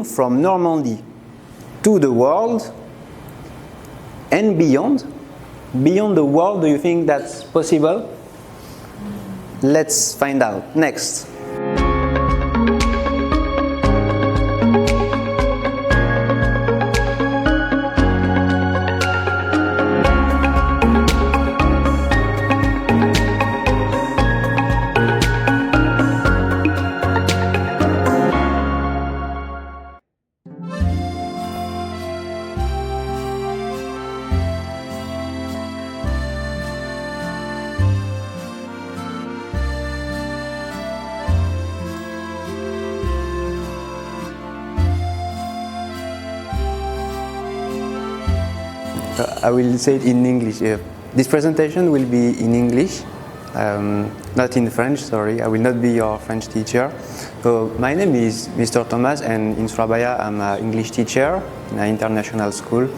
spreading from Normandy to the world and beyond. Beyond the world, do you think that's possible? Let's find out. Next. I will say it in English. This presentation will be in English, not in French, sorry. I will not be your French teacher. So my name is Mr. Thomas, and in Surabaya I'm an English teacher in an international school.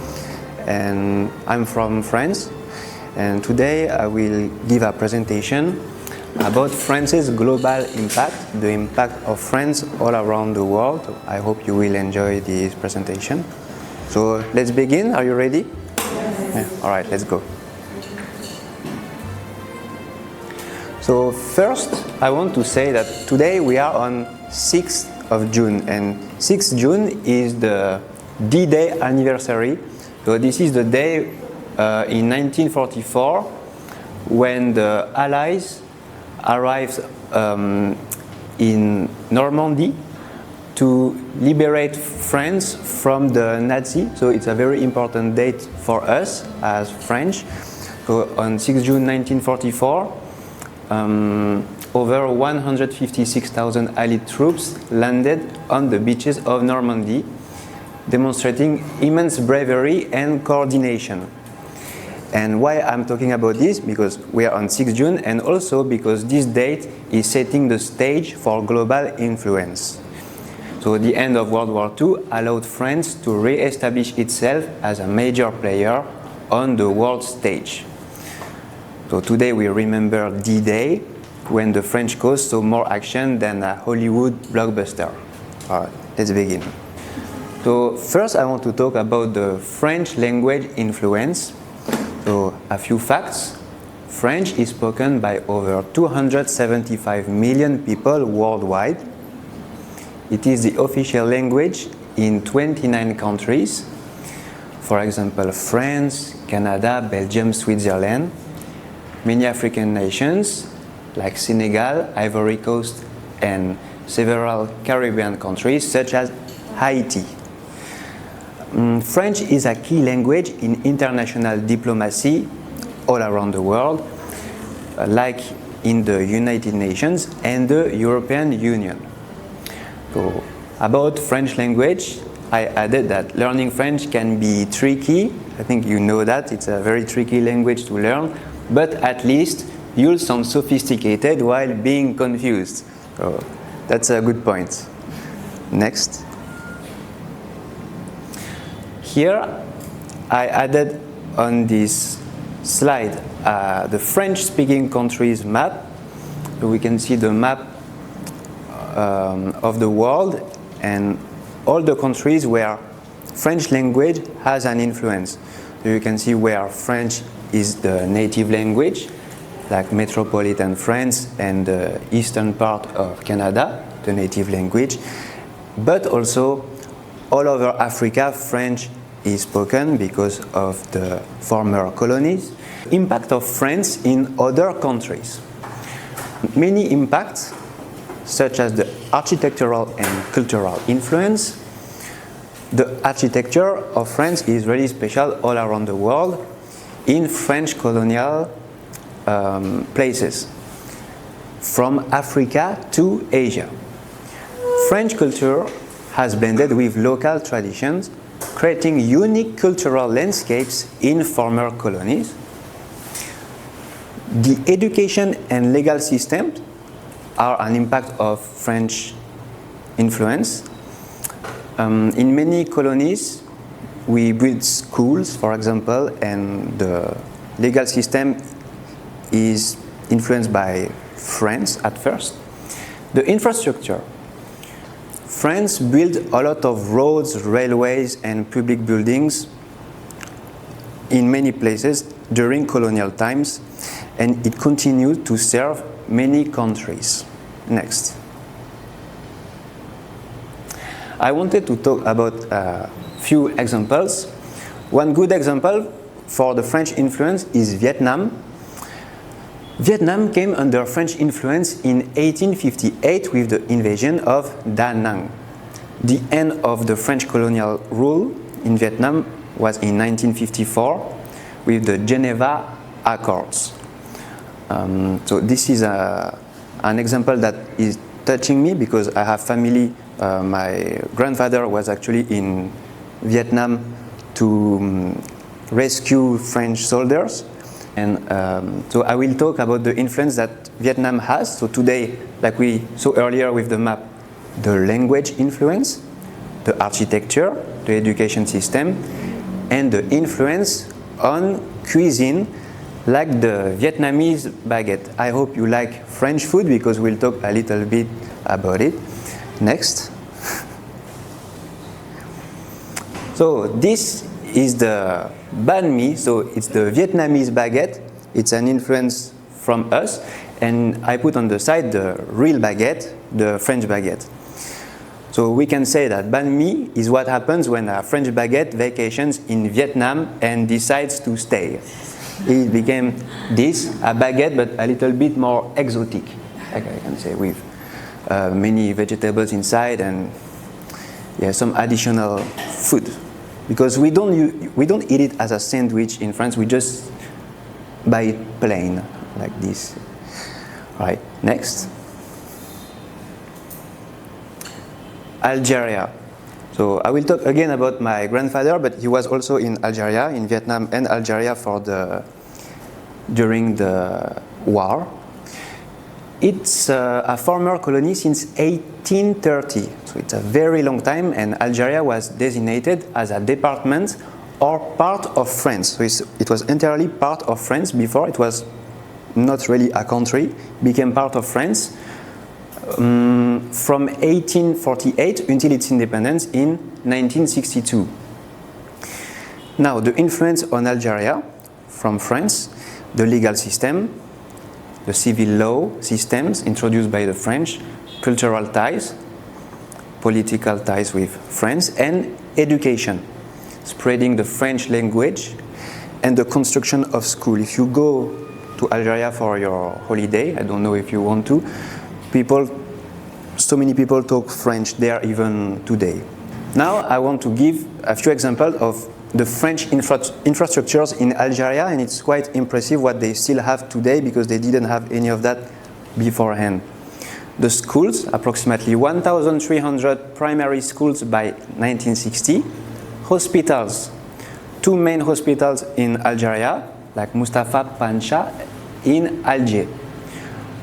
And I'm from France. And today I will give a presentation about France's global impact, the impact of France all around the world. I hope you will enjoy this presentation. So let's begin. Are you ready? Yeah. All right, let's go. So first, I want to say that today we are on 6th of June, and 6th June is the D-Day anniversary. So this is the day in 1944 when the Allies arrived in Normandy to liberate France from the Nazis. So it's a very important date for us as French. So on 6 June 1944, over 156,000 Allied troops landed on the beaches of Normandy, demonstrating immense bravery and coordination. And why I'm talking about this? Because we are on 6 June, and also because this date is setting the stage for global influence. So the end of World War II allowed France to re-establish itself as a major player on the world stage. So today we remember D-Day, when the French cause saw more action than a Hollywood blockbuster. All right, let's begin. So first I want to talk about the French language influence. So a few facts. French is spoken by over 275 million people worldwide. It is the official language in 29 countries. For example, France, Canada, Belgium, Switzerland. Many African nations like Senegal, Ivory Coast, and several Caribbean countries such as Haiti. French is a key language in international diplomacy all around the world, like in the United Nations and the European Union. So, about French language, I added that learning French can be tricky. I think you know that. It's a very tricky language to learn, but at least you'll sound sophisticated while being confused. So, that's a good point. Next. Here, I added on this slide the French-speaking countries map. So we can see the map of the world and all the countries where French language has an influence. So you can see where French is the native language, like metropolitan France and the eastern part of Canada, the native language. But also all over Africa, French is spoken because of the former colonies. Impact of France in other countries. Many impacts, such as the architectural and cultural influence. The architecture of France is really special all around the world in French colonial places, from Africa to Asia. French culture has blended with local traditions, creating unique cultural landscapes in former colonies. The education and legal systems are an impact of French influence. In many colonies, we build schools, for example, and the legal system is influenced by France at first. The infrastructure. France built a lot of roads, railways, and public buildings in many places during colonial times, and it continued to serve many countries. Next. I wanted to talk about a few examples. One good example for the French influence is Vietnam. Vietnam came under French influence in 1858 with the invasion of Da Nang. The end of the French colonial rule in Vietnam was in 1954 with the Geneva Accords. So this is an example that is touching me because I have family. My grandfather was actually in Vietnam to rescue French soldiers. And so I will talk about the influence that Vietnam has. So today, like we saw earlier with the map, the language influence, the architecture, the education system, and the influence on cuisine, like the Vietnamese baguette. I hope you like French food because we'll talk a little bit about it. Next. So this is the banh mi, so it's the Vietnamese baguette. It's an influence from us, and I put on the side the real baguette, the French baguette. So we can say that banh mi is what happens when a French baguette vacations in Vietnam and decides to stay. It became this, a baguette, but a little bit more exotic, like I can say, with many vegetables inside and some additional food. Because we don't eat it as a sandwich in France. We just buy it plain like this. All right, next. Algeria. So I will talk again about my grandfather, but he was also in Algeria, in Vietnam and Algeria during the war. It's a former colony since 1830, so it's a very long time, and Algeria was designated as a department or part of France. So it was entirely part of France before. It was not really a country, became part of France from 1848 until its independence in 1962. Now, the influence on Algeria from France, the legal system, the civil law systems introduced by the French, cultural ties, political ties with France, and education, spreading the French language, and the construction of school. If you go to Algeria for your holiday, I don't know if you want to, so many people talk French there even today. Now I want to give a few examples of the French infrastructures in Algeria, and it's quite impressive what they still have today because they didn't have any of that beforehand. The schools, approximately 1,300 primary schools by 1960. Hospitals, 2 main hospitals in Algeria, like Mustafa Pancha in Alger.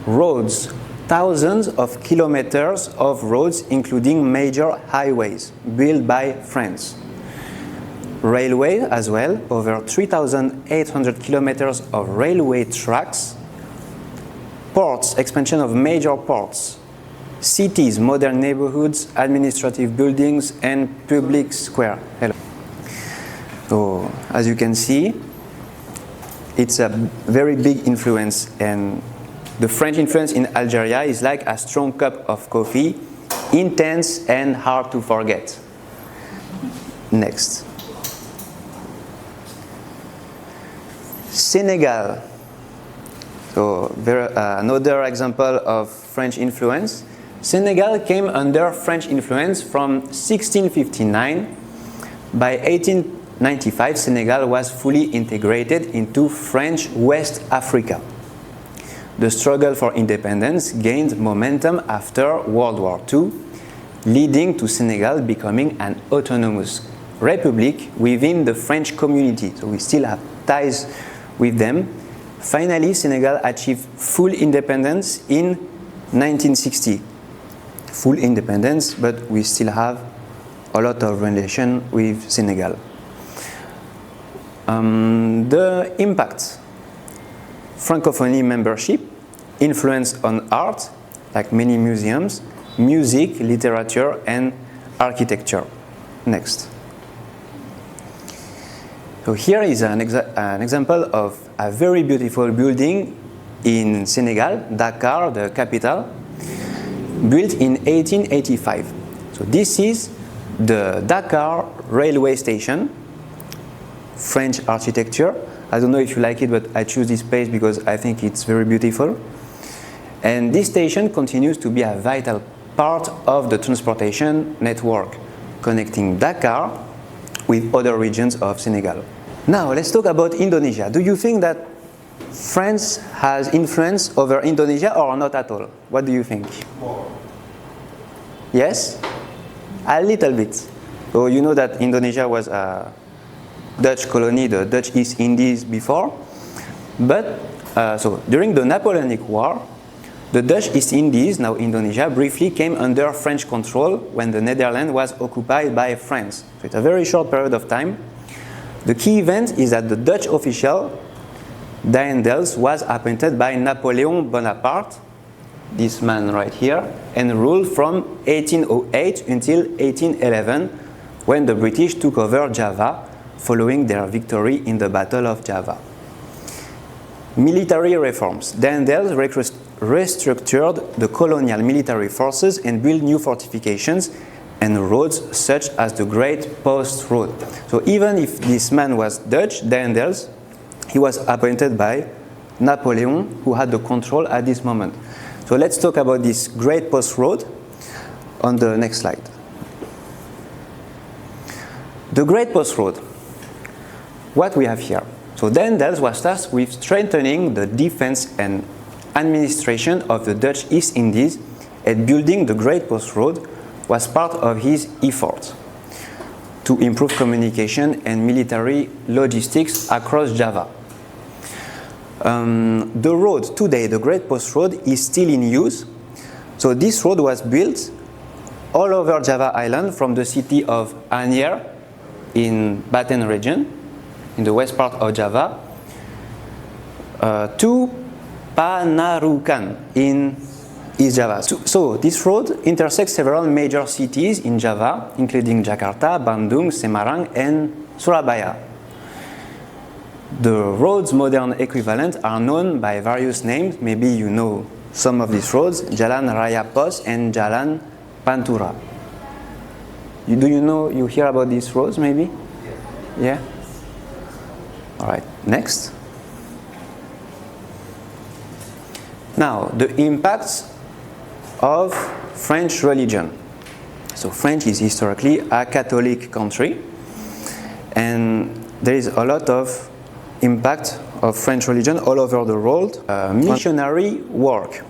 Roads, thousands of kilometers of roads, including major highways built by France. Railway as well, over 3,800 kilometers of railway tracks. Ports, expansion of major ports. Cities, modern neighborhoods, administrative buildings, and public square. Hello. So, as you can see, it's a very big influence, and the French influence in Algeria is like a strong cup of coffee, intense and hard to forget. Next. Senegal. So another example of French influence. Senegal came under French influence from 1659. By 1895, Senegal was fully integrated into French West Africa. The struggle for independence gained momentum after World War II, leading to Senegal becoming an autonomous republic within the French community. So we still have ties with them. Finally, Senegal achieved full independence in 1960. Full independence, but we still have a lot of relation with Senegal. The impact. Francophonie membership, influence on art, like many museums, music, literature, and architecture. Next. So here is an example of a very beautiful building in Senegal, Dakar, the capital, built in 1885. So this is the Dakar railway station, French architecture. I don't know if you like it, but I choose this place because I think it's very beautiful. And this station continues to be a vital part of the transportation network, connecting Dakar with other regions of Senegal. Now let's talk about Indonesia. Do you think that France has influence over Indonesia or not at all? What do you think? More. Yes? A little bit. So you know that Indonesia was a Dutch colony, the Dutch East Indies before. But so during the Napoleonic War, the Dutch East Indies, now Indonesia, briefly came under French control when the Netherlands was occupied by France. So it's a very short period of time. The key event is that the Dutch official Daendels was appointed by Napoleon Bonaparte, this man right here, and ruled from 1808 until 1811 when the British took over Java following their victory in the Battle of Java. Military reforms. Daendels restructured the colonial military forces and built new fortifications and roads such as the Great Post Road. So even if this man was Dutch, Daendels, he was appointed by Napoleon, who had the control at this moment. So let's talk about this Great Post Road on the next slide. The Great Post Road, what we have here. So Daendels was tasked with strengthening the defense and administration of the Dutch East Indies, and building the Great Post Road was part of his effort to improve communication and military logistics across Java. The road today, the Great Post Road, is still in use. So this road was built all over Java Island from the city of Anyer in Baten region, in the west part of Java, to Panarukan in East Java. So this road intersects several major cities in Java, including Jakarta, Bandung, Semarang, and Surabaya. The road's modern equivalent are known by various names. Maybe you know some of these roads: Jalan Raya Pos and Jalan Pantura. You hear about these roads maybe? Yeah? Alright, next. Now, the impacts of French religion. So French is historically a Catholic country, and there is a lot of impact of French religion all over the world. Missionary work.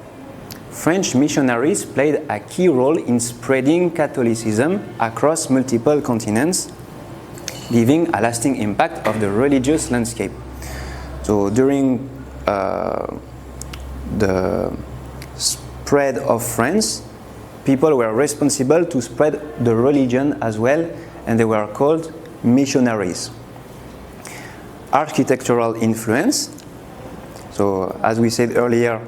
French missionaries played a key role in spreading Catholicism across multiple continents, leaving a lasting impact of the religious landscape. So during the spread of France, people were responsible to spread the religion as well, and they were called missionaries. Architectural influence. So as we said earlier,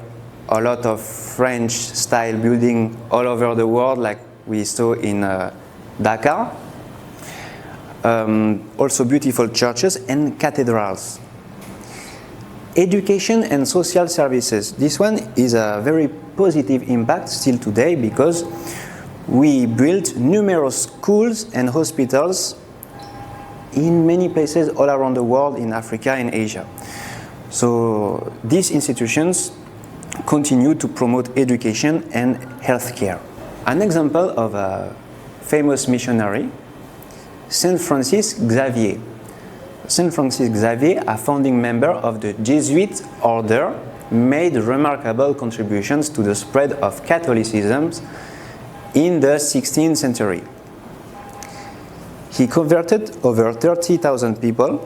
a lot of French style building all over the world, like we saw in Dakar. Also beautiful churches and cathedrals. Education and social services. This one is a very positive impact still today, because we built numerous schools and hospitals in many places all around the world, in Africa and Asia. So these institutions continue to promote education and healthcare. An example of a famous missionary, Saint Francis Xavier. Saint Francis Xavier, a founding member of the Jesuit order, made remarkable contributions to the spread of Catholicism in the 16th century. He converted over 30,000 people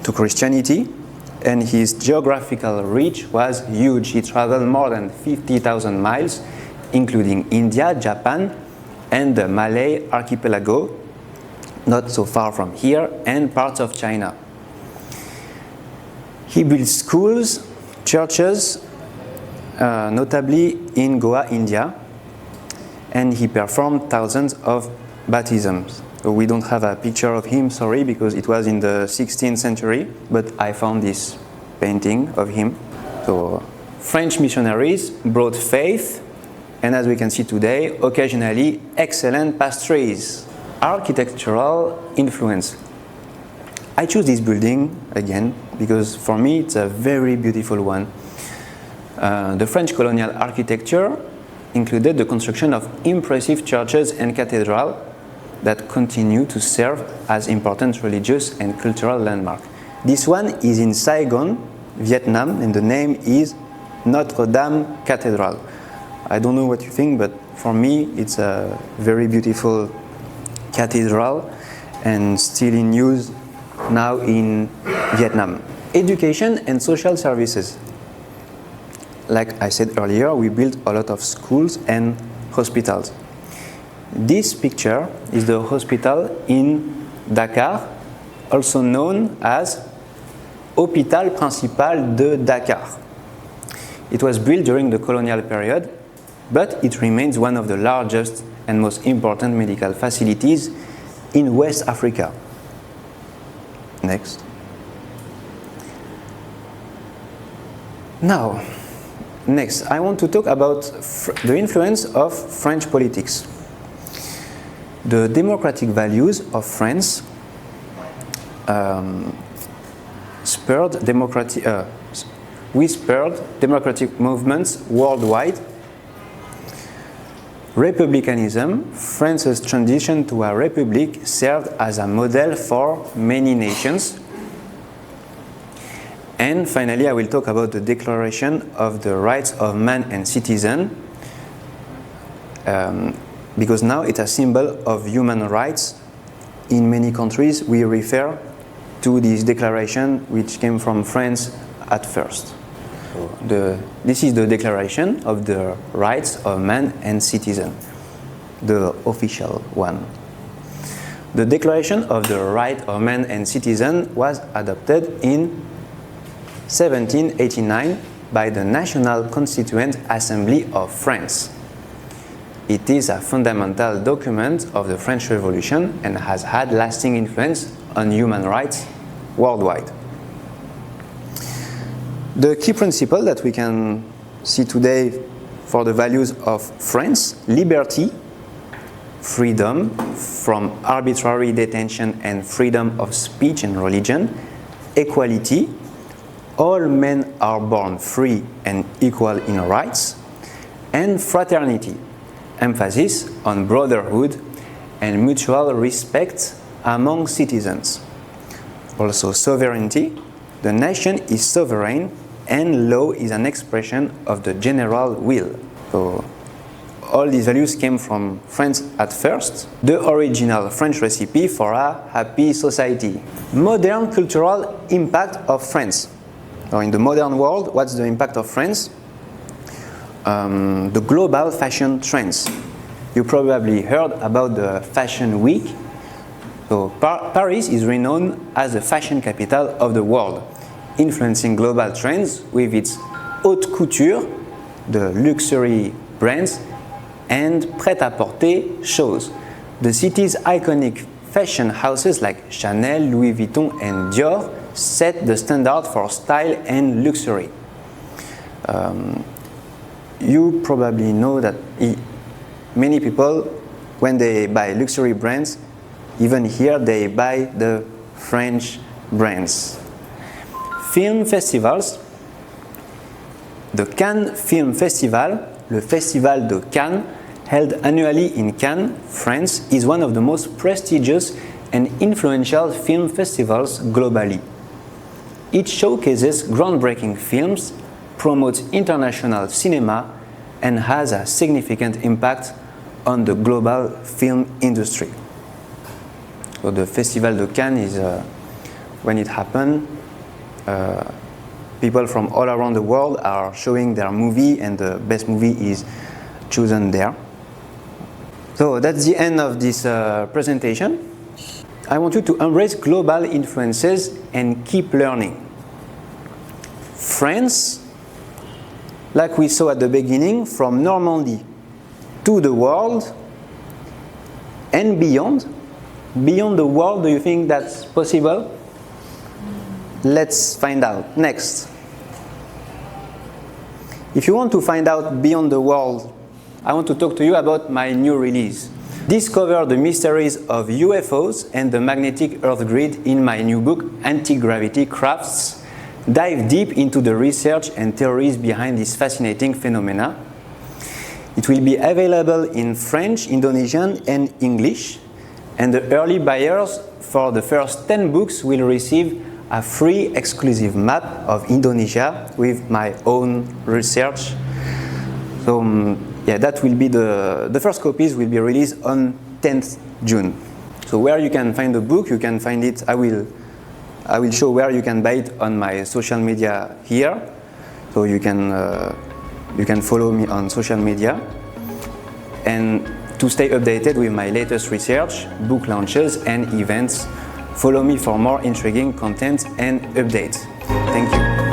to Christianity, and his geographical reach was huge. He traveled more than 50,000 miles, including India, Japan, and the Malay archipelago, not so far from here, and parts of China. He built schools, churches, notably in Goa, India, and he performed thousands of baptisms. So we don't have a picture of him, sorry, because it was in the 16th century, but I found this painting of him. So French missionaries brought faith, and as we can see today, occasionally excellent pastries. Architectural influence. I choose this building again because for me it's a very beautiful one. The French colonial architecture included the construction of impressive churches and cathedrals that continue to serve as important religious and cultural landmarks. This one is in Saigon, Vietnam, and the name is Notre Dame Cathedral. I don't know what you think, but for me it's a very beautiful cathedral and still in use now in Vietnam. Education and social services. Like I said earlier, we built a lot of schools and hospitals. This picture is the hospital in Dakar, also known as Hôpital Principal de Dakar. It was built during the colonial period, but it remains one of the largest and most important medical facilities in West Africa. Next. Now, next, I want to talk about the influence of French politics. The democratic values of France whispered democratic movements worldwide. Republicanism, France's transition to a republic, served as a model for many nations. And finally, I will talk about the Declaration of the Rights of Man and Citizen, because now it's a symbol of human rights. In many countries, we refer to this declaration, which came from France at first. This is the Declaration of the Rights of Man and Citizen, the official one. The Declaration of the Right of Man and Citizen was adopted in 1789 by the National Constituent Assembly of France. It is a fundamental document of the French Revolution and has had lasting influence on human rights worldwide. The key principle that we can see today for the values of France: liberty, freedom from arbitrary detention and freedom of speech and religion, equality, all men are born free and equal in rights, and fraternity, emphasis on brotherhood and mutual respect among citizens. Also sovereignty, the nation is sovereign and law is an expression of the general will. So all these values came from France at first, the original French recipe for a happy society. Modern cultural impact of France. So in the modern world, what's the impact of France? The global fashion trends. You probably heard about the Fashion Week. So Paris is renowned as the fashion capital of the world, influencing global trends with its haute couture, the luxury brands, and prêt-à-porter shows. The city's iconic fashion houses like Chanel, Louis Vuitton, and Dior set the standard for style and luxury. You probably know that many people, when they buy luxury brands, even here they buy the French brands. Film festivals. The Cannes Film Festival, le Festival de Cannes, held annually in Cannes, France, is one of the most prestigious and influential film festivals globally. It showcases groundbreaking films, promotes international cinema, and has a significant impact on the global film industry. So the Festival de Cannes is, when it happened, people from all around the world are showing their movie, and the best movie is chosen there. So that's the end of this presentation. I want you to embrace global influences and keep learning. France, like we saw at the beginning, from Normandy to the world and beyond. Beyond the world, do you think that's possible? Let's find out. Next. If you want to find out beyond the world, I want to talk to you about my new release. Discover the mysteries of UFOs and the magnetic Earth grid in my new book, Anti-Gravity Crafts. Dive deep into the research and theories behind this fascinating phenomena. It will be available in French, Indonesian, and English. And the early buyers for the first 10 books will receive a free exclusive map of Indonesia with my own research. So, yeah, that will be the first copies will be released on 10th June. So where you can find the book, you can find it, I will show where you can buy it on my social media here. So you can follow me on social media. And to stay updated with my latest research, book launches and events, follow me for more intriguing content and updates. Thank you.